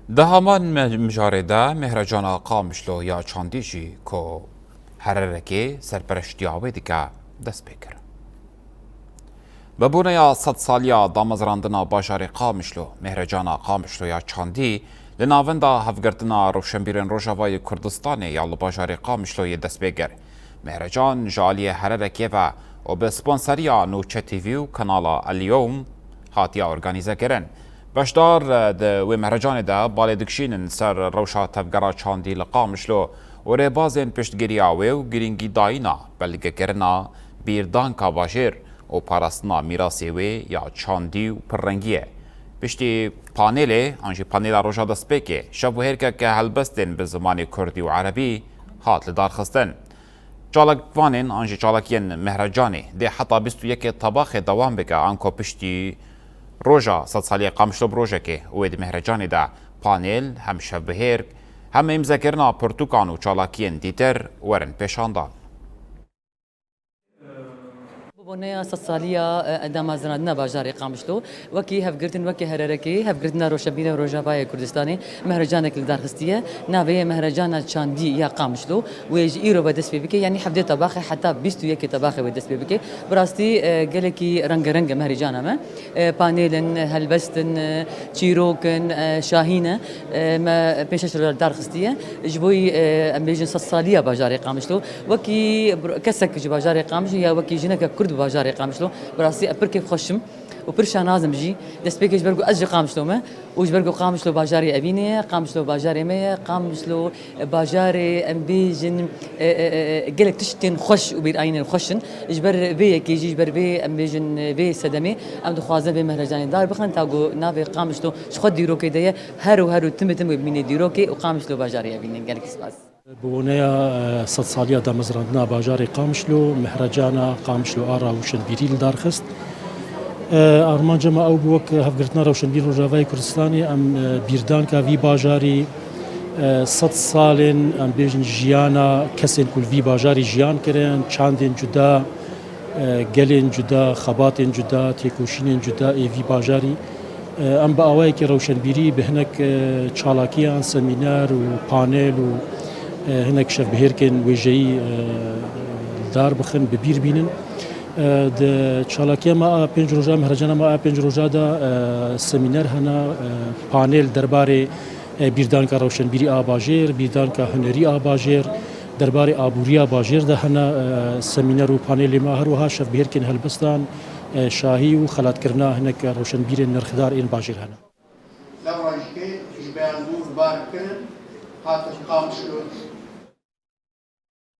دهمان مجارده مهرجان قامشلو یا چاندیجی که هررکی سرپرشتیاوی دیگه دست بکر. ببونه یا 100 سالیا دامزراندنا باجار قامشلو مهرجان قامشلو یا چاندی لناوندا هفگردنا روشنبیرن روژاوای کردستان یا باجار قامشلو ی دست بکر. مهرجان جالی هررکی و به سپانسریا نوچه تیوی و کانالا اليوم هاتیا ارگانیزه کرن. بشدار ده و مهرجان ده بالدکشینن سر روشا تفگرا چاندی لقامشلو و ریبازین پشتگیریاوی و گرینگی داینا بلگه کرنا بیردانکا باشیر و پاراستنا میراسیوی یا چاندی و پررنگیه. پشتی پانیله آنجی پانیل روشا دسپیکه شب هرکه که هلبستن به زمان کردی و عربی هات لدار خستن. چالکوانین آنجی چالکین مهرجانی ده حتی 21 طباخ دوام بگه آنکو پشتی روژا 100 سالی قامشلو بروژه که وید مهرجانی ده پانیل هم شبهیر هم امزاکرنا پرتوکان و چالاکین دیتر ورن پیشاندان. بونه 100 سالیا دامازراندنا باجاری قامشلو وکی هفگرتن وکی هررکی هفگرتنا روشبینه روجاوای کردستانی مهرجان کل دارخستیه ناوی مهرجان چاندی یا قامشلو ویج ایرو بدس بيبكي يعني حفدي طباخ حتى 21 طباخ بدس بيبكي براستي قالكي رنگ مهرجان ما بانيلن هلبستن تشيروكن شاهينه ما بيشش دارخستیه جبوي ام بيجن 100 سالیا باجاری قامشلو وکی کسک باجاری قامش یا وکی جنک کرد باجار قامشلو براسي أبركيف خشم وبرشا نازم جي دسبيكش برجو أجي قامشلو ما وش برجو قامشلو باجاري أبيني قامشلو باجاري مية قامشلو باجاري أمبيجن قلك تشتين خش وبير عين الخشن إجبر بي كيجي إجبر بي أمبيجن بي سدمي أم دخوازة بي مهرجاني دار بخن تاقو نافي قامشلو شخد ديروكي دايا هارو تم بميني ديروكي وقامشلو باجاري أبيني قلك سباس بونيا 100 سالية دامزراندنا باجاري قامشلو مهرجانا قامشلو آرا وشنبيري لدارخست أرمان جمع أو بوك هفقرتنا روشنبير روجاوای كردستاني أم بيردان كافي باجاري 100 سالين أم بيجن جيانا كسين كل في باجاري جيان كرين چاندين جدا گلين جدا خباتين جدا تيكوشين جدا اي في باجاري أم بأواي كي روشنبيري بهنك چالاكيان سمينار وبانيل و هناك شف بهيركن وجهي دار بخن ببير بينن د چالاکیا ما 5 روزه مهرجان ما 5 روزه دا سمینار هنا پانل درباره بیردانکا روشنبیری آباجر بیردانکا هنری آباجر درباره آبوری آباجر ده هنا سمینار و پانل ما هر وها شف بهيركن هلبستان شاهی و خلات کرنا هناك روشنبیری نرخدار این باجر هنا لما يجي يجبان دور باركن هاتش قامشلو